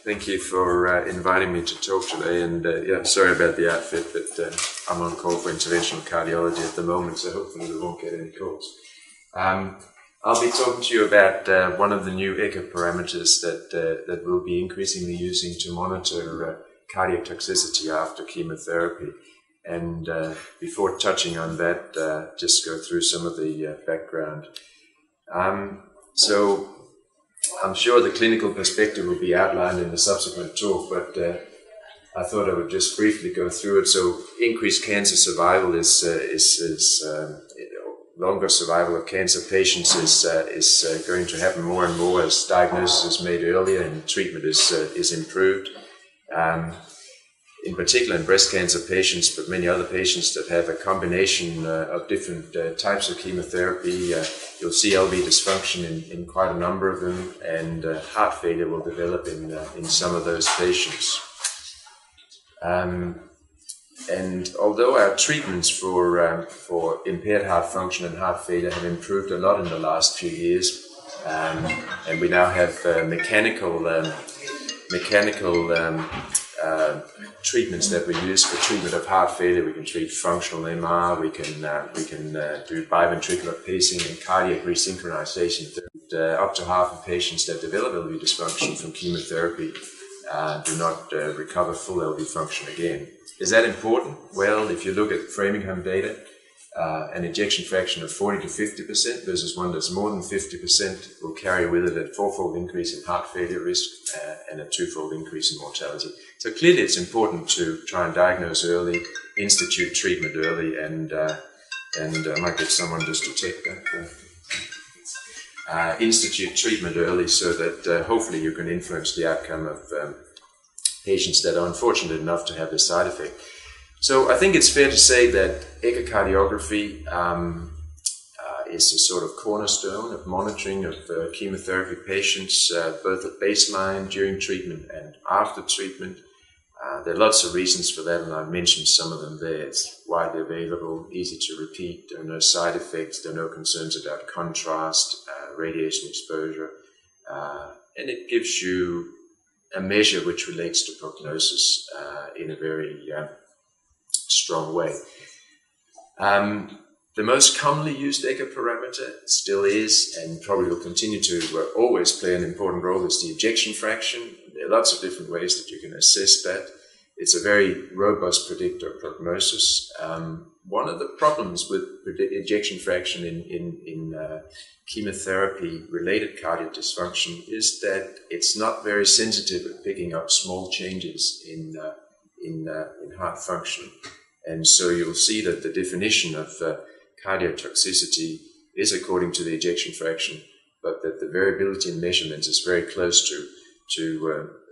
Thank you for inviting me to talk today. And yeah, sorry about the outfit, but I'm on call for interventional cardiology at the moment, so hopefully we won't get any calls. I'll be talking to you about one of the new echo parameters that we'll be increasingly using to monitor cardiotoxicity after chemotherapy. And before touching on that, just go through some of the background. So I'm sure the clinical perspective will be outlined in the subsequent talk, but I thought I would just briefly go through it. So increased cancer survival is longer survival of cancer patients is going to happen more and more as diagnosis is made earlier and treatment is improved. In particular in breast cancer patients, but many other patients that have a combination of different types of chemotherapy. You'll see LV dysfunction in quite a number of them, and heart failure will develop in some of those patients. And although our treatments for impaired heart function and heart failure have improved a lot in the last few years, and we now have mechanical treatments that we use for treatment of heart failure. We can treat functional MR, we can do biventricular pacing and cardiac resynchronization. Up to half of patients that develop LV dysfunction from chemotherapy do not recover full LV function again. Is that important? Well, if you look at Framingham data, an ejection fraction of 40 to 50% versus one that's more than 50% will carry with it a fourfold increase in heart failure risk and a twofold increase in mortality. So clearly it's important to try and diagnose early, institute treatment early, and I might get someone just to take that. Institute treatment early so that hopefully you can influence the outcome of patients that are unfortunate enough to have this side effect. So I think it's fair to say that echocardiography is a sort of cornerstone of monitoring of chemotherapy patients, both at baseline, during treatment, and after treatment. There are lots of reasons for that, and I've mentioned some of them there. It's widely available, easy to repeat, there are no side effects, there are no concerns about contrast, radiation exposure, and it gives you a measure which relates to prognosis in a very strong way. The most commonly used echo parameter still is, and probably will continue to always play an important role, is the ejection fraction. There are lots of different ways that you can assess that. It's a very robust predictor of prognosis. One of the problems with ejection fraction in chemotherapy-related cardiac dysfunction is that it's not very sensitive at picking up small changes in heart function. And so you'll see that the definition of cardiotoxicity is according to the ejection fraction, but that the variability in measurements is very close to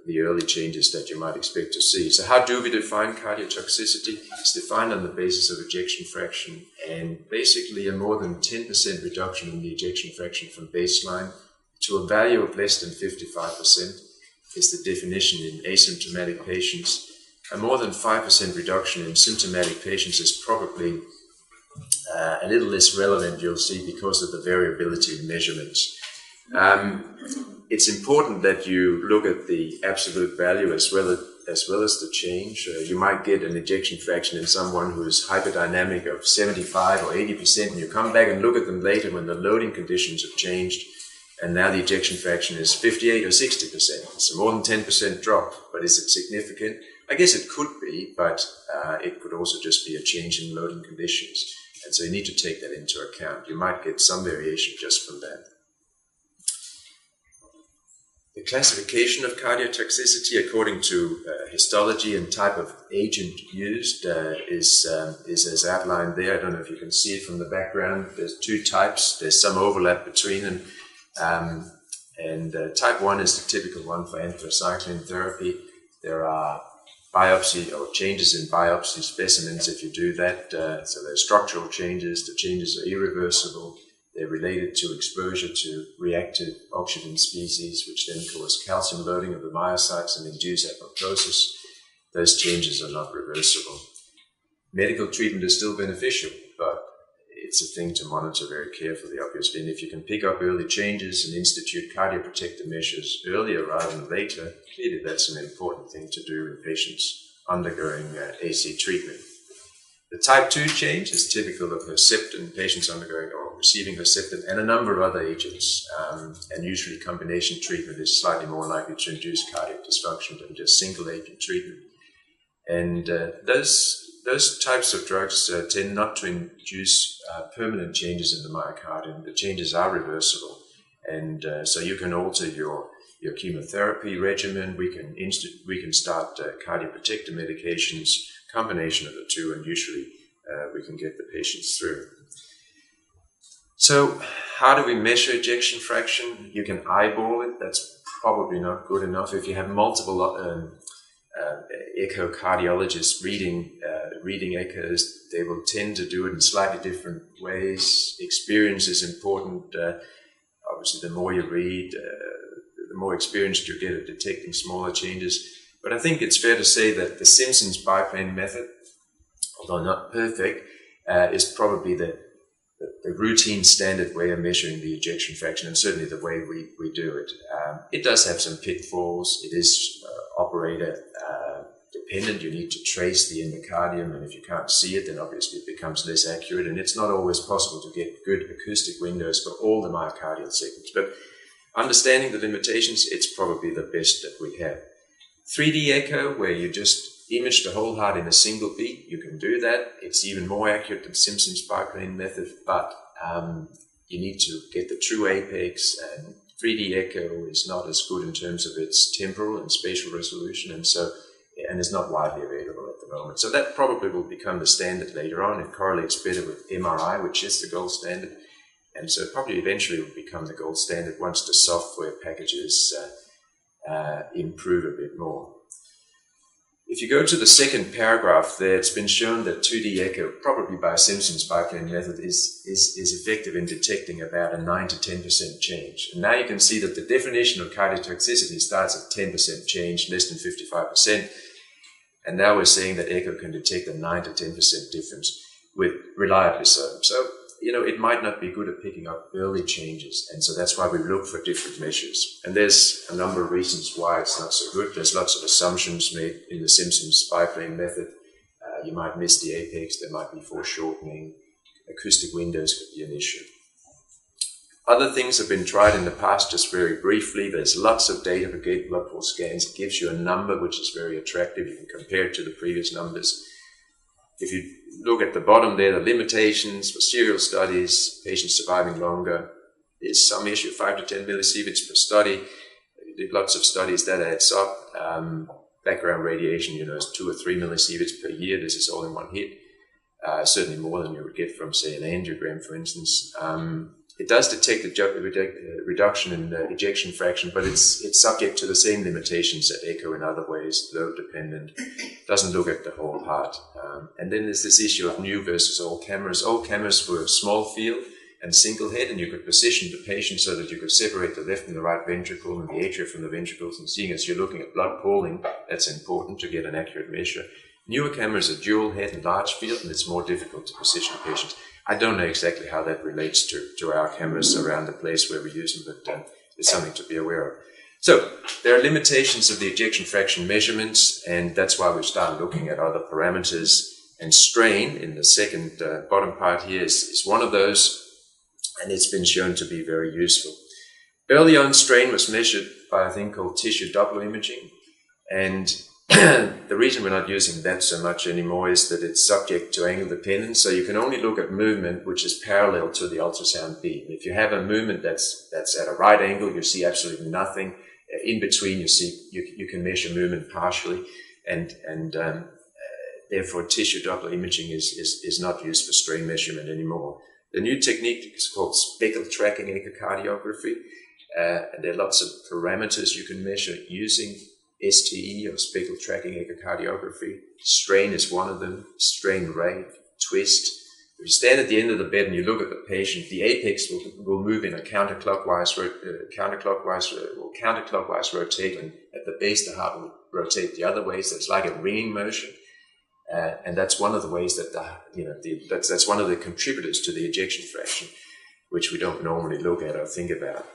the early changes that you might expect to see. So how do we define cardiotoxicity? It's defined on the basis of ejection fraction, and basically a more than 10% reduction in the ejection fraction from baseline to a value of less than 55% is the definition in asymptomatic patients. A more than 5% reduction in symptomatic patients is probably a little less relevant, you'll see, because of the variability in measurements. It's important that you look at the absolute value as well as the change. You might get an ejection fraction in someone who is hyperdynamic of 75 or 80%, and you come back and look at them later when the loading conditions have changed, and now the ejection fraction is 58 or 60%. It's a more than 10% drop, but is it significant? I guess it could be, but it could also just be a change in loading conditions. And so you need to take that into account. You might get some variation just from that. The classification of cardiotoxicity according to histology and type of agent used is as outlined there. I don't know if you can see it from the background. There's two types. There's some overlap between them. Type 1 is the typical one for anthracycline therapy. There are biopsy or changes in biopsy specimens if you do that. So there's structural changes. The changes are irreversible. They're related to exposure to reactive oxygen species, which then cause calcium loading of the myocytes and induce apoptosis. Those changes are not reversible. Medical treatment is still beneficial, but it's a thing to monitor very carefully, obviously. And if you can pick up early changes and institute cardioprotective measures earlier rather than later, clearly that's an important thing to do in patients undergoing AC treatment. The type 2 change is typical of Herceptin, patients undergoing or receiving Herceptin and a number of other agents. And usually combination treatment is slightly more likely to induce cardiac dysfunction than just single agent treatment. And those types of drugs tend not to induce permanent changes in the myocardium. The changes are reversible. And so you can alter your chemotherapy regimen. We can start cardioprotective medications, combination of the two, and usually we can get the patients through. So how do we measure ejection fraction? You can eyeball it. That's probably not good enough. If you have multiple echocardiologists reading echoes, they will tend to do it in slightly different ways. Experience is important. Obviously, the more you read, the more experienced you get at detecting smaller changes. But I think it's fair to say that the Simpson's biplane method, although not perfect, is probably the routine standard way of measuring the ejection fraction, and certainly the way we do it. It does have some pitfalls. It is operator dependent. You need to trace the endocardium, and if you can't see it, then obviously it becomes less accurate, and it's not always possible to get good acoustic windows for all the myocardial segments. But understanding the limitations, it's probably the best that we have. 3D echo, where you just image the whole heart in a single beat, you can do that. It's even more accurate than Simpson's biplane method, but you need to get the true apex, and 3D echo is not as good in terms of its temporal and spatial resolution, and is not widely available at the moment. So that probably will become the standard later on. It correlates better with MRI, which is the gold standard, and so probably eventually will become the gold standard once the software packages improve a bit more. If you go to the second paragraph there, it's been shown that 2D echo, probably by Simpson's biplane method, is effective in detecting about a 9 to 10% change. And now you can see that the definition of cardiotoxicity starts at 10% change, less than 55%. And now we're saying that echo can detect a 9 to 10% difference with reliably so. So, it might not be good at picking up early changes. And so that's why we look for different measures. And there's a number of reasons why it's not so good. There's lots of assumptions made in the Simpson's biplane method. You might miss the apex. There might be foreshortening. Acoustic windows could be an issue. Other things have been tried in the past, just very briefly. There's lots of data for gait blood flow scans. It gives you a number which is very attractive. You can compare it to the previous numbers. If you look at the bottom there, the limitations for serial studies, patients surviving longer, there's some issue, 5 to 10 millisieverts per study. You did lots of studies, that adds up. Background radiation, is 2 or 3 millisieverts per year. This is all in one hit. Certainly more than you would get from, say, an angiogram, for instance. It does detect a reduction in the ejection fraction, but it's subject to the same limitations that echo in other ways, load dependent, doesn't look at the whole heart. And then there's this issue of new versus old cameras. Old cameras were small field and single head, and you could position the patient so that you could separate the left and the right ventricle and the atria from the ventricles. And seeing as you're looking at blood pooling, that's important to get an accurate measure. Newer cameras are dual head and large field, and it's more difficult to position patients. I don't know exactly how that relates to our cameras around the place where we use them, but it's something to be aware of. So there are limitations of the ejection fraction measurements, and that's why we started looking at other parameters. And strain in the second bottom part here is one of those, and it's been shown to be very useful. Early on, strain was measured by a thing called tissue Doppler imaging, and the reason we're not using that so much anymore is that it's subject to angle dependence, so you can only look at movement which is parallel to the ultrasound beam. If you have a movement that's at a right angle, you see absolutely nothing. In between, you can measure movement partially, and therefore tissue Doppler imaging is not used for strain measurement anymore. The new technique is called speckle tracking echocardiography, and there are lots of parameters you can measure using STE, or speckle tracking echocardiography. Strain is one of them. Strain rate, twist. If you stand at the end of the bed and you look at the patient, the apex will move in a counterclockwise rotate, and at the base the heart will rotate the other way. So it's like a ringing motion. and that's one of the ways that that's one of the contributors to the ejection fraction, which we don't normally look at or think about.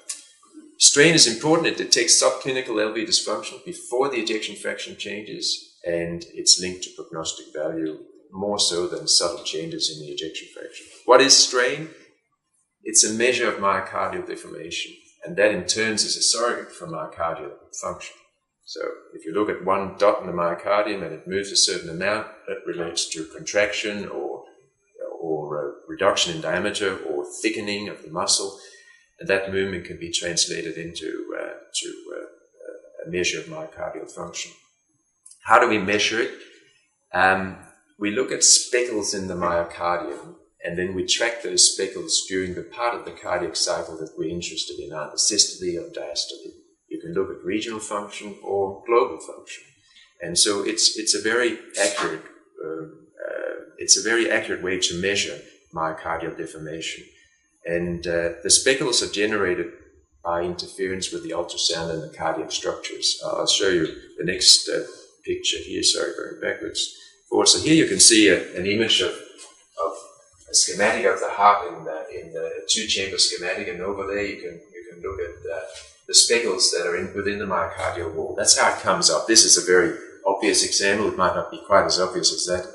Strain is important. It detects subclinical LV dysfunction before the ejection fraction changes, and it's linked to prognostic value more so than subtle changes in the ejection fraction. What is strain? It's a measure of myocardial deformation, and that in turn is a surrogate for myocardial function. So if you look at one dot in the myocardium and it moves a certain amount, that relates to contraction or reduction in diameter or thickening of the muscle, and that movement can be translated into a measure of myocardial function. How do we measure it? We look at speckles in the myocardium, and then we track those speckles during the part of the cardiac cycle that we're interested in, either systole or diastole. You can look at regional function or global function, and so it's a very accurate way to measure myocardial deformation. And the speckles are generated by interference with the ultrasound and the cardiac structures. I'll show you the next picture here. Sorry, going backwards. So here you can see an image of a schematic of the heart in the two-chamber schematic, and over there you can look at the speckles that are within the myocardial wall. That's how it comes up. This is a very obvious example. It might not be quite as obvious as that,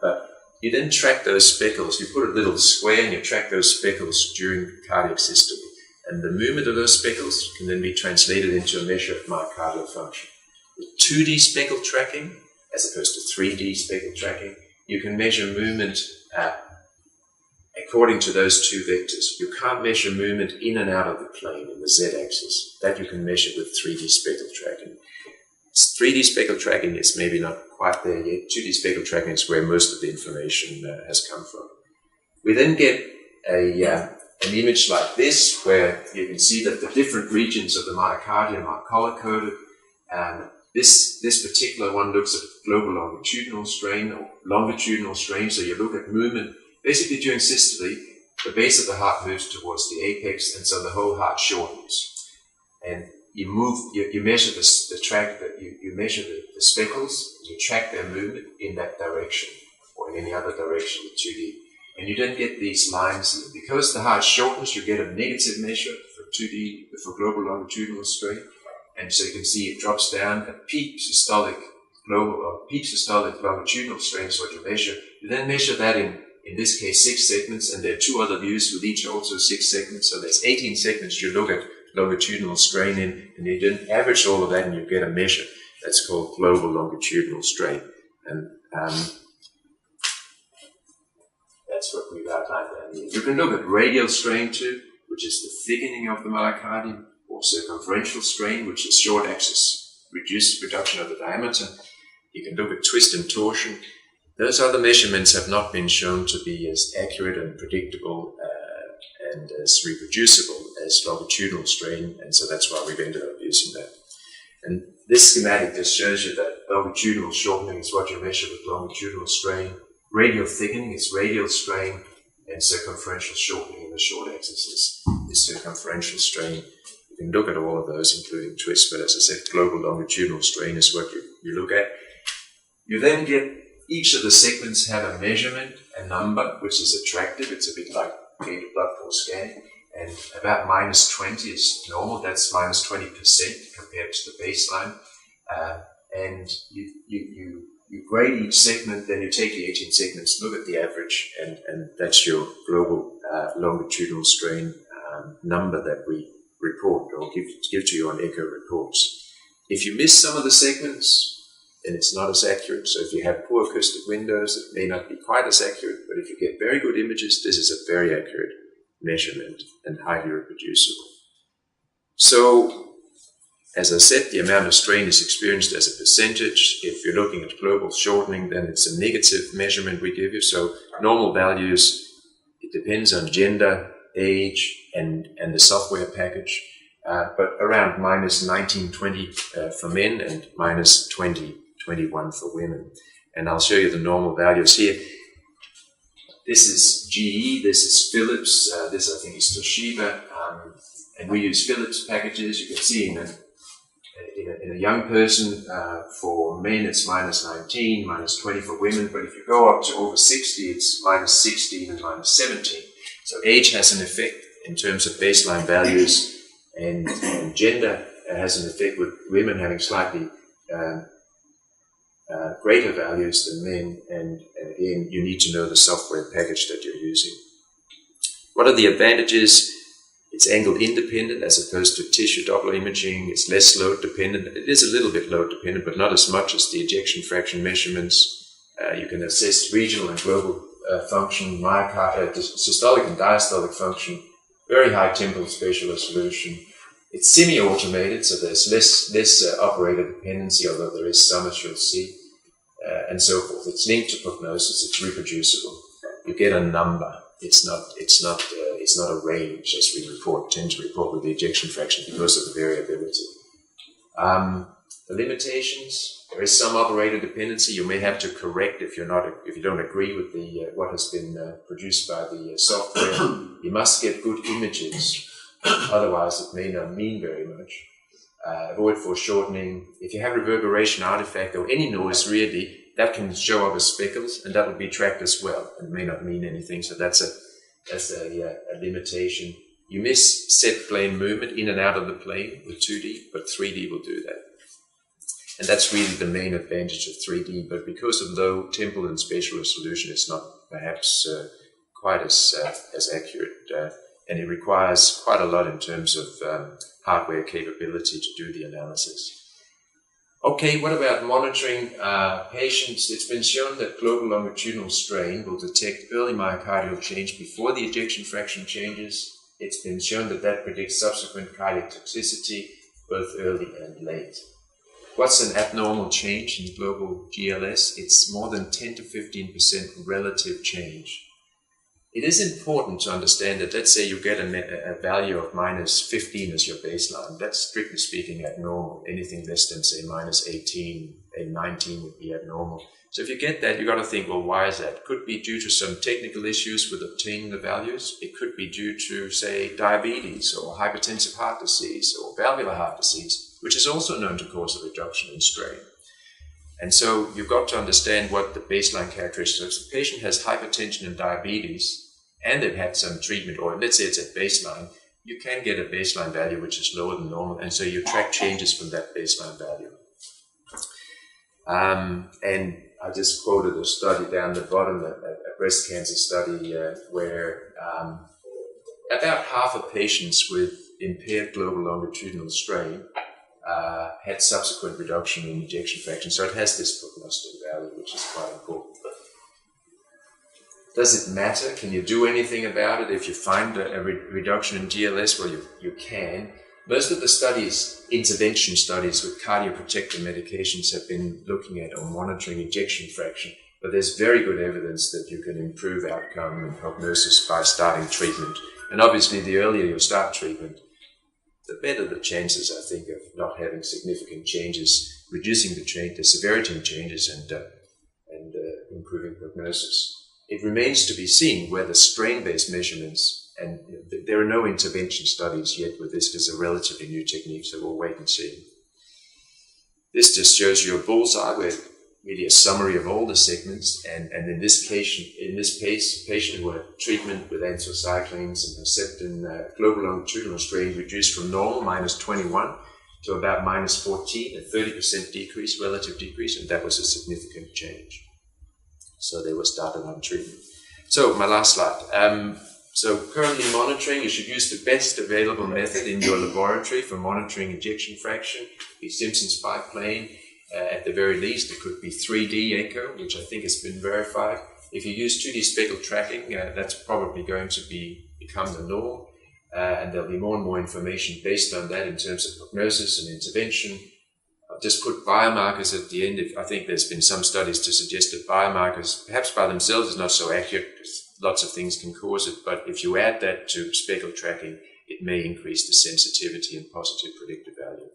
but you then track those speckles. You put a little square and you track those speckles during cardiac systole. And the movement of those speckles can then be translated into a measure of myocardial function. With 2D speckle tracking, as opposed to 3D speckle tracking, you can measure movement according to those two vectors. You can't measure movement in and out of the plane in the z-axis. That you can measure with 3D speckle tracking. 3D speckle tracking is maybe not quite there yet. 2D speckle tracking is where most of the information has come from. We then get an image like this, where you can see that the different regions of the myocardium are color-coded. This particular one looks at global longitudinal strain, so you look at movement. Basically, during systole, the base of the heart moves towards the apex, and so the whole heart shortens. And you measure you measure the speckles, you track their movement in that direction, or in any other direction with 2D. And you don't get these lines. Because the heart shortens, you get a negative measure for global longitudinal strain. And so you can see it drops down at peak systolic longitudinal strain is what you measure. You then measure that in this case 6 segments, and there are 2 other views with each also 6 segments. So there's 18 segments you look at longitudinal strain in, and you then average all of that and you get a measure that's called global longitudinal strain. And that's what we've outlined down here. You can look at radial strain too, which is the thickening of the myocardium, or circumferential strain, which is short axis reduction of the diameter. You can look at twist and torsion. Those other measurements have not been shown to be as accurate and predictable and as reproducible as longitudinal strain, and so that's why we've ended up using that. And this schematic just shows you that longitudinal shortening is what you measure with longitudinal strain. Radial thickening is radial strain, and circumferential shortening in the short axis is circumferential strain. You can look at all of those, including twist, but as I said, global longitudinal strain is what you look at. You then get each of the segments have a measurement, a number, which is attractive. It's a bit like gated blood force scanning, and about -20 is normal. That's -20% compared to the baseline. And you grade each segment, then you take the 18 segments, look at the average, and that's your global longitudinal strain number that we report or give to you on echo reports. If you miss some of the segments, then it's not as accurate. So if you have poor acoustic windows, it may not be quite as accurate, but if you get very good images, this is a very accurate measurement and highly reproducible. So, as I said, the amount of strain is experienced as a percentage. If you're looking at global shortening, then it's a negative measurement we give you. So normal values, it depends on gender, age, and the software package, but around -19-20 for men and -20-21 for women. And I'll show you the normal values here. This is GE, this is Philips, this I think is Toshiba, and we use Philips packages. You can see in in a young person. For men, it's minus 19, minus 20 for women. But if you go up to over 60, it's minus 16 and minus 17. So age has an effect in terms of baseline values, and gender has an effect with women having slightly greater values than men. And again, you need to know the software package that you're using. What are the advantages? It's angle independent as opposed to tissue Doppler imaging. It's less load dependent. It is a little bit load dependent, but not as much as the ejection fraction measurements. You can assess regional and global function, systolic and diastolic function, very high temporal spatial resolution. It's semi-automated, so there's less operator dependency, although there is some, as you'll see, and so forth. It's linked to prognosis. It's reproducible. You get a number. It's not a range, as we tend to report with the ejection fraction because of the variability. The limitations: there is some operator dependency. You may have to correct if you don't agree with what has been produced by the software. You must get good images, otherwise it may not mean very much. Avoid foreshortening. If you have reverberation artifact or any noise really, that can show up as speckles, and that will be tracked as well. It may not mean anything, so that's a limitation. You miss set plane movement in and out of the plane with 2D, but 3D will do that. And that's really the main advantage of 3D, but because of low temporal and spatial resolution, it's not perhaps quite as accurate, and it requires quite a lot in terms of hardware capability to do the analysis. Okay, what about monitoring patients? It's been shown that global longitudinal strain will detect early myocardial change before the ejection fraction changes. It's been shown that that predicts subsequent cardiotoxicity, both early and late. What's an abnormal change in global GLS? It's more than 10 to 15% relative change. It is important to understand that, let's say you get a value of minus 15 as your baseline. That's strictly speaking abnormal. Anything less than, say, minus 18 and 19 would be abnormal. So if you get that, you've got to think, well, why is that? It could be due to some technical issues with obtaining the values. It could be due to, say, diabetes or hypertensive heart disease or valvular heart disease, which is also known to cause a reduction in strain. And so you've got to understand what the baseline characteristics. If the patient has hypertension and diabetes, and they've had some treatment, or let's say it's at baseline, you can get a baseline value which is lower than normal, and so you track changes from that baseline value. And I just quoted a study down the bottom, a breast cancer study, where about half of patients with impaired global longitudinal strain had subsequent reduction in ejection fraction. So it has this prognostic value, which is quite important. Does it matter? Can you do anything about it if you find a reduction in GLS? Well, you can. Most of the studies, intervention studies with cardioprotective medications, have been looking at or monitoring ejection fraction, but there's very good evidence that you can improve outcome and prognosis by starting treatment. And obviously, the earlier you start treatment, the better the chances, I think, of not having significant changes, reducing the severity of changes, and improving prognosis. It remains to be seen whether strain-based measurements, and there are no intervention studies yet with this because it's a relatively new technique, so we'll wait and see. This just shows you a bullseye with really a summary of all the segments, and in this case, patient who had treatment with anthracyclines and Herceptin, global longitudinal strain reduced from normal, minus 21, to about minus 14, a 30% decrease, relative decrease, and that was a significant change. So they were started on treatment. So my last slide. So currently monitoring, you should use the best available method in your laboratory for monitoring ejection fraction. Be Simpson's biplane. At the very least, it could be 3D echo, which I think has been verified. If you use 2D speckle tracking, that's probably going to become the norm. And there'll be more and more information based on that in terms of prognosis and intervention. Just put biomarkers at the end. I think there's been some studies to suggest that biomarkers, perhaps by themselves, is not so accurate because lots of things can cause it. But if you add that to speckle tracking, it may increase the sensitivity and positive predictive value.